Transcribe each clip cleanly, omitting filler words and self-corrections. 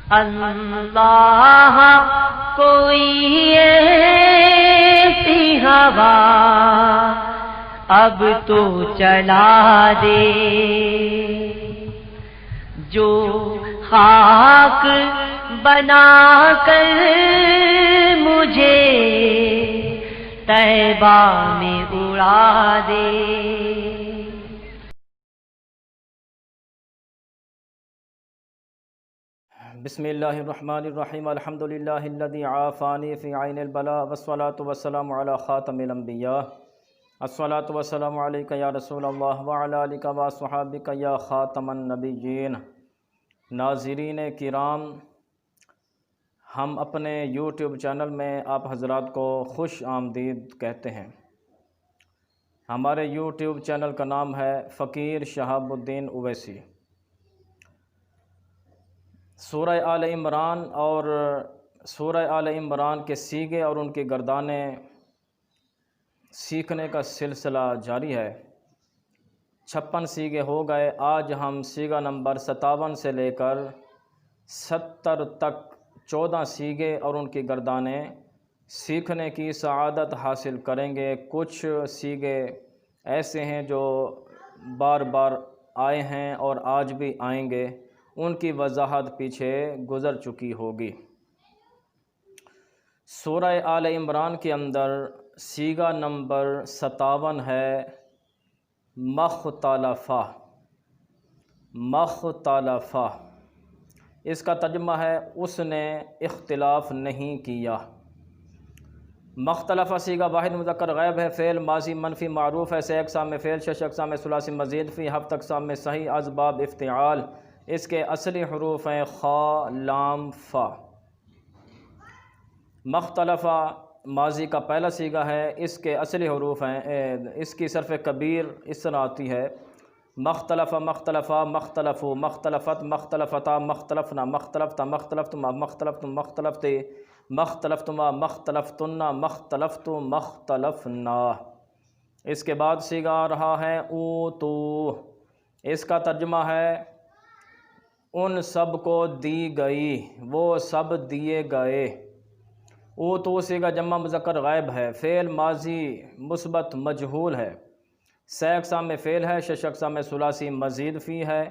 اللہ کوئی ایسی ہوا اب تو چلا دے جو خاک بنا کر مجھے طیبہ میں اڑا دے۔ بسم اللہ الرحمن الرحیم الحمدللہ الذی عافانی فی عین البلاء والصلاة والسلام علی خاتم الانبیاء الصلاة والسلام علیک یا رسول اللہ وعلی آلک واصحابک یا خاتم النبیین۔ ناظرین کرام، ہم اپنے یوٹیوب چینل میں آپ حضرات کو خوش آمدید کہتے ہیں۔ ہمارے یوٹیوب چینل کا نام ہے فقیر شہاب الدین اویسی۔ سورہ آل عمران اور سورہ آل عمران کے سیغے اور ان کی گردانیں سیکھنے کا سلسلہ جاری ہے۔ 56 سیغے ہو گئے، آج ہم سیغہ نمبر 57 سے لے کر 70 تک 14 سیغے اور ان کی گردانیں سیکھنے کی سعادت حاصل کریں گے۔ کچھ سیغے ایسے ہیں جو بار بار آئے ہیں اور آج بھی آئیں گے، ان کی وضاحت پیچھے گزر چکی ہوگی۔ سورہ آل عمران کے اندر سیغہ نمبر 57 ہے مختلفہ۔ مختلفہ، اس کا ترجمہ ہے اس نے اختلاف نہیں کیا۔ مختلفہ سیغہ واحد مذکر غائب ہے، فعل ماضی منفی معروف ہے، 6 اقسام میں فعل، 6 اقسام میں ثلاثی مزید فی، 7 اقسام میں صحیح از باب افتعال۔ اس کے اصلی حروف ہیں خا، لام، فا۔ مختلفہ ماضی کا پہلا سیغہ ہے، اس کے اصلی حروف ہیں، اس کی صرف کبیر اس طرح آتی ہے: مختلفہ، مختلفہ، مختلفو، مختلفت، مختلفتا، مختلفنا، مختلفتا، مختلفتما، مختلفتم، مختلفتے، مختلفتما، مختلفتنا، مختلفتو، مختلفنا۔ اس کے بعد سیغہ آ رہا ہے اوتو۔ اس کا ترجمہ ہے ان سب کو دی گئی، وہ سب دیے گئے۔ اوتو سیغہ جمع مذکر غائب ہے، فعل ماضی مثبت مجہول ہے، 6 اقسام میں فعل ہے، 6 اقسام میں ثلاثی مزید فی ہے،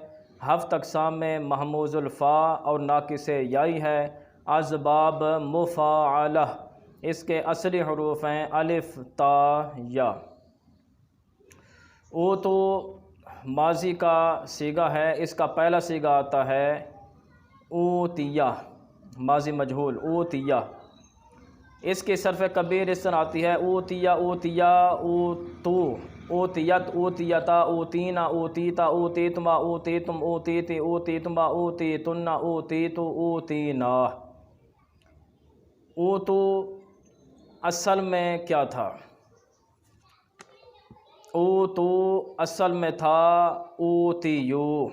7 اقسام میں محموز الفا اور ناقص یائی ہے، اسباب مفاعلہ۔ اس کے اصلی حروف ہیں الف، تا، یا۔ اوتو ماضی کا سیغہ ہے، اس کا پہلا سیغہ آتا ہے اوتیہ، ماضی مجہول، اوتیہ۔ اس کی صرف کبیر اس طرح آتی ہے: اوتیہ، اوتیا، اوتو، اوتیت، اوتیتا، اوتینا، اوتیتا، اوتیتما، اوتیتم، اوتیتی، اوتیتما، اوتیتن، اوتیتو، اوتینا۔ اوتو اصل میں کیا تھا؟ اوتو اصل میں تھا اوتیو۔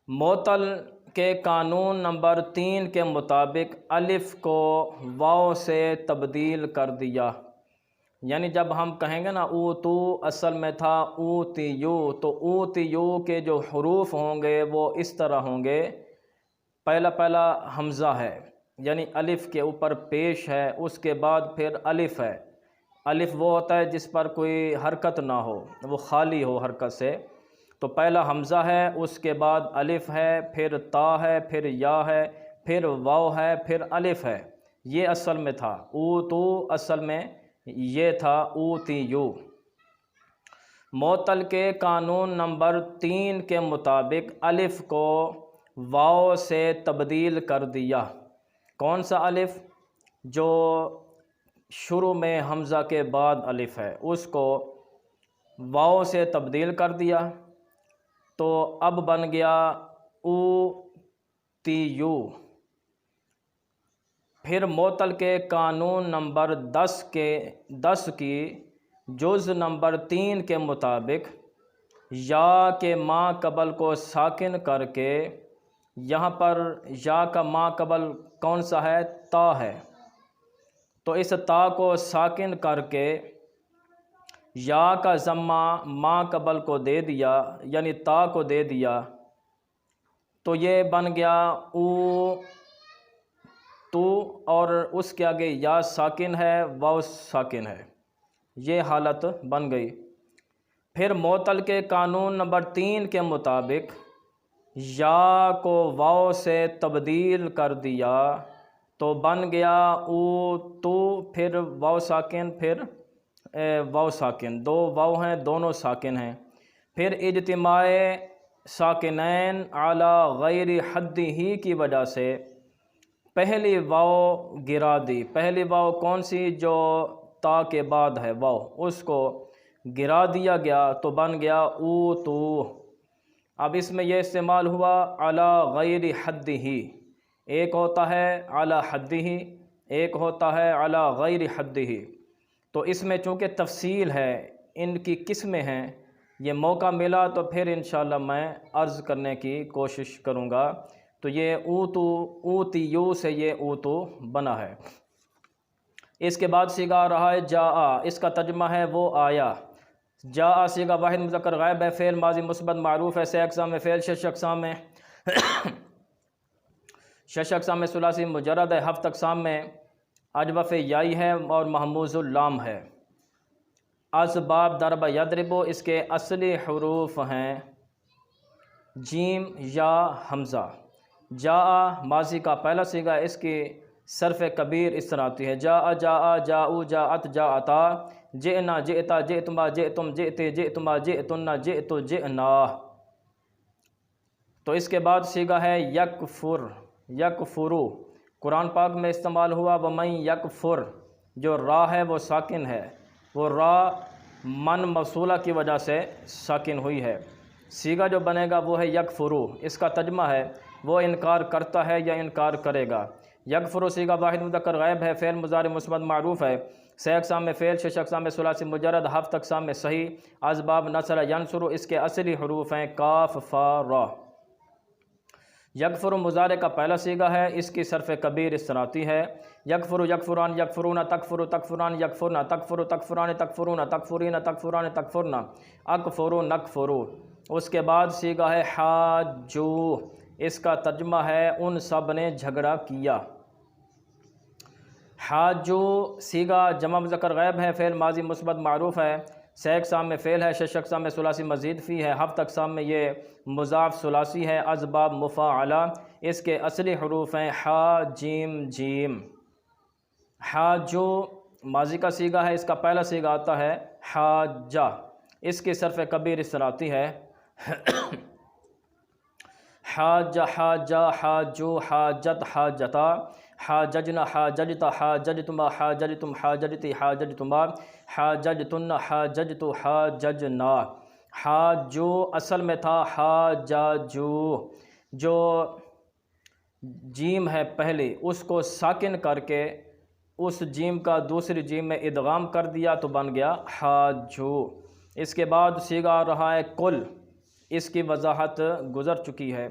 معطل کے قانون نمبر 3 کے مطابق الف کو واو سے تبدیل کر دیا، یعنی جب ہم کہیں گے نا اوتو اصل میں تھا اوتیو، تو اوتیو کے جو حروف ہوں گے وہ اس طرح ہوں گے: پہلا حمزہ ہے، یعنی الف کے اوپر پیش ہے، اس کے بعد پھر الف ہے۔ الف وہ ہوتا ہے جس پر کوئی حرکت نہ ہو، وہ خالی ہو حرکت سے، تو پہلا حمزہ ہے، اس کے بعد الف ہے، پھر تا ہے، پھر یا ہے، پھر واو ہے، پھر الف ہے۔ یہ اصل میں تھا اوتو، اصل میں یہ تھا اوتیو۔ معطل کے قانون نمبر 3 کے مطابق الف کو واو سے تبدیل کر دیا۔ کون سا الف؟ جو شروع میں حمزہ کے بعد الف ہے، اس کو واو سے تبدیل کر دیا، تو اب بن گیا اوتیو۔ پھر معطل کے قانون نمبر 10 کی جز نمبر 3 کے مطابق یا کے ما قبل کو ساکن کر کے، یہاں پر یا کا ما قبل کون سا ہے؟ تا ہے، تو اس تا کو ساکن کر کے یا کا ضمہ ما قبل کو دے دیا، یعنی تا کو دے دیا، تو یہ بن گیا او تو، اور اس کے آگے یا ساکن ہے واو ساکن ہے، یہ حالت بن گئی۔ پھر معطل کے قانون نمبر 3 کے مطابق یا کو واو سے تبدیل کر دیا تو بن گیا او تو، پھر واو ساکن، پھر واو ساکن، 2 واو ہیں، دونوں ساکن ہیں۔ پھر اجتماع ساکنین اعلی غیر حد ہی کی وجہ سے پہلی واو گرا دی۔ پہلی واو کون سی؟ جو تا کے بعد ہے واو، اس کو گرا دیا گیا تو بن گیا او تو۔ اب اس میں یہ استعمال ہوا اعلی غیر حد ہی، ایک ہوتا ہے اعلی حد ہی، ایک ہوتا ہے اعلی غیر حد ہی۔ تو اس میں چونکہ تفصیل ہے، ان کی قسمیں ہیں، یہ موقع ملا تو پھر انشاءاللہ میں عرض کرنے کی کوشش کروں گا۔ تو یہ اوتو، اوتیو سے یہ اوتو بنا ہے۔ اس کے بعد صیغہ رہا ہے جاء، اس کا ترجمہ ہے وہ آیا۔ جاء صیغہ واحد مذکر غائب ہے، فعل ماضی مثبت معروف ہے، 6 اقسام میں فعل، 6 اقسام میں 6 اقسام میں ثلاثی مجرد ہے، 7 اقسام میں اجوف یائی ہے اور محموز اللام ہے۔ اسباب ضرب یضرب، اس کے اصلی حروف ہیں جیم یا حمزہ۔ جاء ماضی کا پہلا صیغہ، اس کی صرف کبیر اس طرح آتی ہے جاء جاء جاؤ جاءت جاءتا، جئنا جئتا جئتما جئتم جئتے جئتما جئتن جئت جئنا۔ تو اس کے بعد صیغہ ہے یکفر، یکفرو، قرآن پاک میں استعمال ہوا ومن یکفر، جو را ہے وہ ساکن ہے، وہ را من موصولہ کی وجہ سے ساکن ہوئی ہے۔ صیغہ جو بنے گا وہ ہے یکفرو، اس کا ترجمہ ہے وہ انکار کرتا ہے یا انکار کرے گا۔ یکفرو صیغہ واحد مذکر غائب ہے، فعل مضارع مثبت معروف ہے، 6 اقسام میں فعل، 6 اقسام میں ثلاثی مجرد، 7 اقسام میں صحیح۔ اسباب نصر ینصر، اس کے اصلی حروف ہیں کاف فا را۔ یکفر مضارع کا پہلا صیغہ ہے، اس کی صرف کبیر اس طرح آتی ہے یکفر یکفران یکفرون تکفر تکفران یکفرنا تکفر تکفران تکفرون تکفرین تکفران تکفرنا اکفر نکفر۔ اس کے بعد صیغہ ہے حاجو، اس کا ترجمہ ہے ان سب نے جھگڑا کیا۔ حاجو صیغہ جمع مذکر غائب ہے، فعل ماضی مثبت معروف ہے، 6 اقسام میں فعل ہے، 6 اقسام میں ثلاثی مزید فی ہے، 7 اقسام میں یہ مضاف ثلاثی ہے۔ اسباب مفاعلہ، اس کے اصلی حروف ہیں حا جیم جیم۔ حاجو ماضی کا صیغہ ہے، اس کا پہلا صیغہ آتا ہے حاجہ، اس کی صرف کبیر اس طرح آتی ہے حاج حاجہ حاجو حاجت حاجتا حاججنا حاججتا حاججتما حاججتم حاججتی حاججتما حاججتن حاججتو حاججنا۔ حاجو اصل میں تھا حاجاجو، جو جیم ہے پہلی اس کو ساکن کر کے اس جیم کا دوسری جیم میں ادغام کر دیا تو بن گیا حاجو۔ اس کے بعد صیغہ آ رہا ہے کل، اس کی وضاحت گزر چکی ہے۔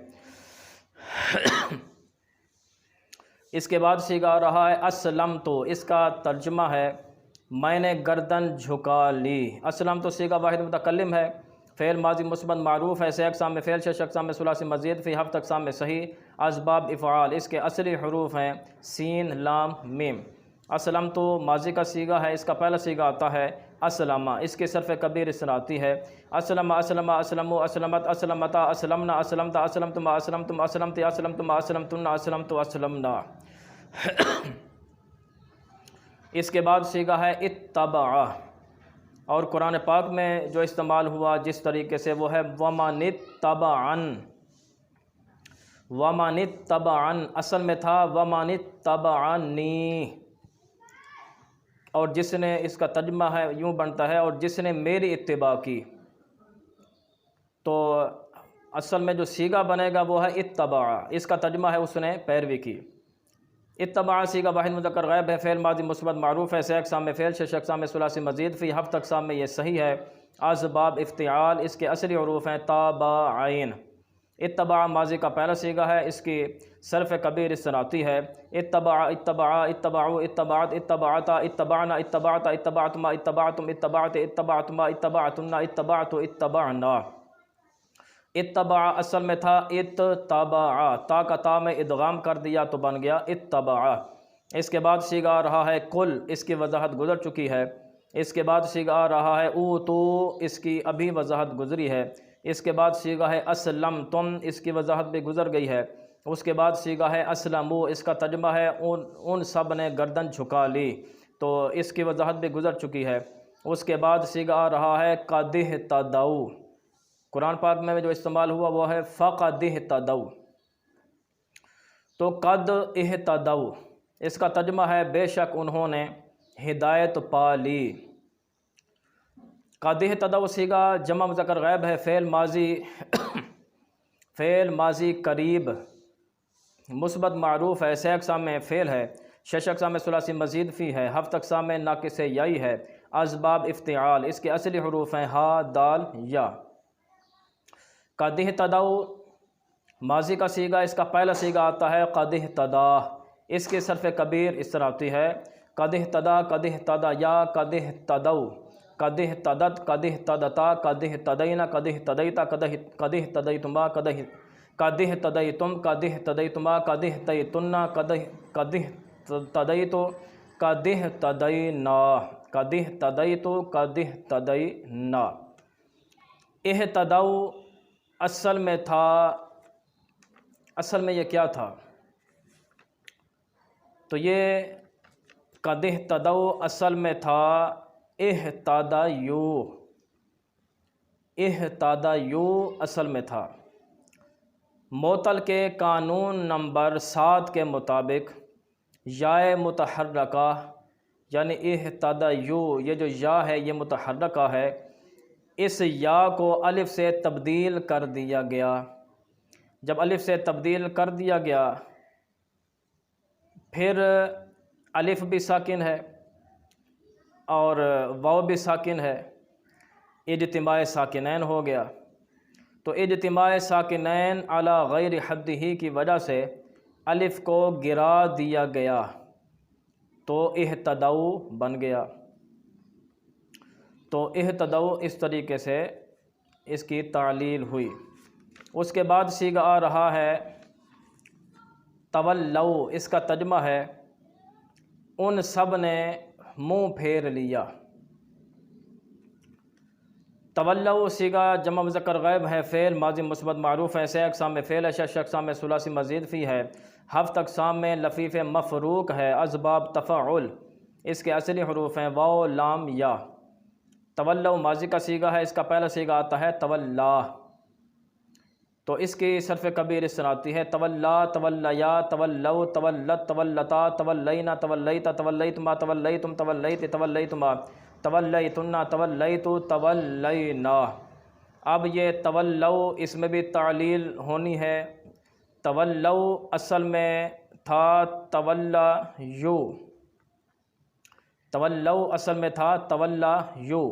اس کے بعد صیغہ آ رہا ہے اسلم تو، اس کا ترجمہ ہے میں نے گردن جھکا لی۔ اسلم تو صیغہ واحد متکلم ہے، فعل ماضی مثبت معروف ہے، 6 اقسام میں فعل، 6 اقسام میں ثلاثی مزید فی، 7 اقسام میں صحیح۔ اسباب افعال، اس کے اصلی حروف ہیں سین لام میم۔ اسلم تو ماضی کا صیغہ ہے، اس کا پہلا صیغہ آتا ہے اسلمہ، اس کی صرف کبیر اس طرح آتی ہے اسلم اسلم اسلموا اسلمت اسلمتا اسلمنا اسلمتا اسلمتما اسلمتم اسلمت اسلمتما اسلمتن اسلمت اسلمنا۔ اس کے بعد صیغہ ہے اتبع، اور قرآن پاک میں جو استعمال ہوا جس طریقے سے وہ ہے ومن اتبعن، ومن اتبعن، اصل میں تھا ومن اتبعنی، اور جس نے، اس کا ترجمہ ہے یوں بنتا ہے اور جس نے میری اتباع کی۔ تو اصل میں جو صیغہ بنے گا وہ ہے اتبع، اس کا ترجمہ ہے اس نے پیروی کی۔ اتبع صیغہ واحد مذکر غائب ہے، فعل ماضی مثبت معروف ہے، 6 اقسام میں فعل، 6 اقسام میں ثلاثی مزید فی، 7 اقسام میں یہ صحیح ہے۔ اسباب افتعال، اس کے اصلی حروف ہیں تابعین۔ اتبع ماضی کا پہلا صیغہ ہے، اس کی صرف کبیر اس طرح آتی ہے اتبع اتبع اتبعوا اتبعت اتبعتا اتبعنا اتبعتا اتبعتما اتبعتم اتبعت اتبعتما اتبعتن اتبعت اتبعنا۔ اتبع اصل میں تھا اتبع، تا کا تا میں ادغام کر دیا تو بن گیا اتبع۔ اس کے بعد صیغہ آ رہا ہے کل، اس کی وضاحت گزر چکی ہے۔ اس کے بعد صیغہ آ رہا ہے اوتو، اس کی ابھی وضاحت گزری ہے۔ اس کے بعد صیغہ ہے اسلمتم، اس کی وضاحت بھی گزر گئی ہے۔ اس کے بعد صیغہ ہے اسلمو، اس کا ترجمہ ہے ان سب نے گردن جھکا لی، تو اس کی وضاحت بھی گزر چکی ہے۔ اس کے بعد صیغہ آ رہا ہے قد اہتدوا، قرآن پاک میں جو استعمال ہوا وہ ہے فقد اہتدوا، تو قد اہتدوا اس کا ترجمہ ہے بے شک انہوں نے ہدایت پا لی۔ قد اہتدوا صیغہ جمع مذکر غائب ہے، فعل ماضی قریب مثبت معروف ہے، 6 اقسام میں فعل ہے، 6 اقسام میں ثلاثی مزید فی ہے، 7 اقسام میں ناقص یائی ہے، اسباب افتعال، اس کے اصلی حروف ہیں ہا دال یا۔ قد اہتدوا ماضی کا صیغہ، اس کا پہلا صیغہ آتا ہے قد اہتدا، اس کی صرف کبیر اس طرح آتی ہے قد اہتدا، قد اہتدا یا قد اہتدوا، قد اہتدت، قد اہتدتا، قد اہتدینا، قد اہتدیتا، قد اہتدیتما، قد اہتدیتم، قد اہتدیتما، قد اہتدیتن، قد اہتدیتو، قد اہتدینا، قد اہتدیتو، قد اہتدینا۔ اہتدوا اصل میں تھا، اصل میں یہ کیا تھا؟ تو یہ قد اہتدوا اصل میں تھا اہتدیو، اہتدیو اصل میں تھا۔ معطل کے قانون نمبر 7 کے مطابق یائے متحرکہ یعنی اہتدیو، یہ جو یا ہے یہ متحرکہ ہے، اس یا کو الف سے تبدیل کر دیا گیا۔ جب الف سے تبدیل کر دیا گیا پھر الف بھی ساکن ہے اور واو بھی ساکن ہے، اجتماع ساکنین ہو گیا، تو اجتماع ساکنین علی غیر حد ہی کی وجہ سے الف کو گرا دیا گیا تو اہتدوا بن گیا۔ تو اہتدوا اس طریقے سے اس کی تعلیل ہوئی۔ اس کے بعد صیغہ آ رہا ہے تولوا، اس کا ترجمہ ہے ان سب نے منہ پھیر لیا۔ تولوا صیغہ جمع مذکر غائب ہے، فعل ماضی مثبت معروف ہے، 6 اقسام میں فعل ہے، 6 اقسام میں ثلاثی مزید فی ہے، 7 اقسام میں لفیف مفروق ہے، اسباب تفعل، اس کے اصلی حروف ہیں واو لام یا۔ تولوا ماضی کا صیغہ ہے، اس کا پہلا صیغہ آتا ہے تولا، تو اس کی صرف کبیر اس طرح آتی ہے تولا، تولیا، تولوا، تولت، تولتا، تولینا، تولیتا، تولیتما، تولیتم، تولیت، تولیتما، تولیتنا، تولیتو، تولینا۔ اب یہ تولوا اس میں بھی تعلیل ہونی ہے۔ تولوا اصل میں تھا تولیو، تولوا اصل میں تھا تولیو۔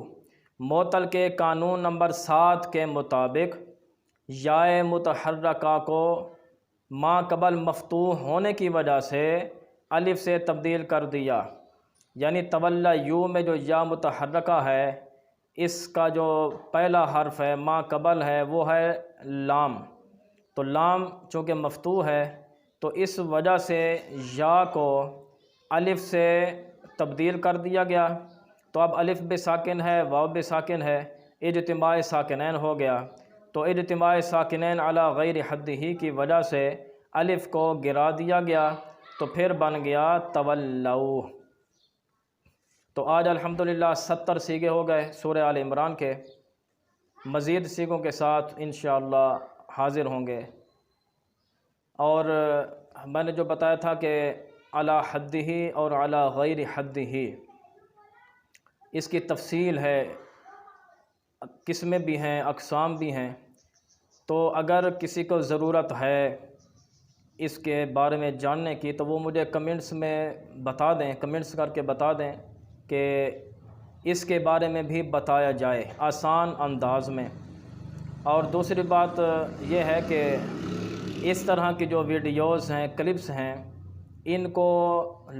معطل کے قانون نمبر 7 کے مطابق یائے متحرکہ کو ما قبل مفتوح ہونے کی وجہ سے الف سے تبدیل کر دیا، یعنی تولیو میں جو یا متحرکہ ہے اس کا جو پہلا حرف ہے ما قبل ہے وہ ہے لام، تو لام چونکہ مفتوح ہے تو اس وجہ سے یا کو الف سے تبدیل کر دیا گیا، تو اب الف بھی ساکن ہے واو بھی ساکن ہے، اجتماع ساکنین ہو گیا، تو اجتماع ساکنین علی غیر حد ہی کی وجہ سے الف کو گرا دیا گیا تو پھر بن گیا تولوا۔ تو آج الحمدللہ 70 صیغے ہو گئے سورہ آل عمران کے، مزید صیغوں کے ساتھ انشاءاللہ حاضر ہوں گے۔ اور میں نے جو بتایا تھا کہ علی حد ہی اور علی غیر حد ہی، اس کی تفصیل ہے، قسمیں بھی ہیں اقسام بھی ہیں، تو اگر کسی کو ضرورت ہے اس کے بارے میں جاننے کی تو وہ مجھے کمنٹس میں بتا دیں، کمنٹس کر کے بتا دیں کہ اس کے بارے میں بھی بتایا جائے آسان انداز میں۔ اور دوسری بات یہ ہے کہ اس طرح کی جو ویڈیوز ہیں، کلپس ہیں، ان کو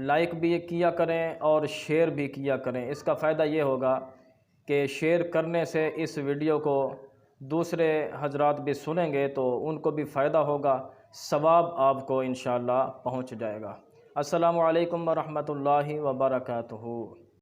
لائک بھی کیا کریں اور شیئر بھی کیا کریں۔ اس کا فائدہ یہ ہوگا کہ شیئر کرنے سے اس ویڈیو کو دوسرے حضرات بھی سنیں گے تو ان کو بھی فائدہ ہوگا، ثواب آپ کو انشاءاللہ پہنچ جائے گا۔ السلام علیکم ورحمۃ اللہ وبرکاتہ۔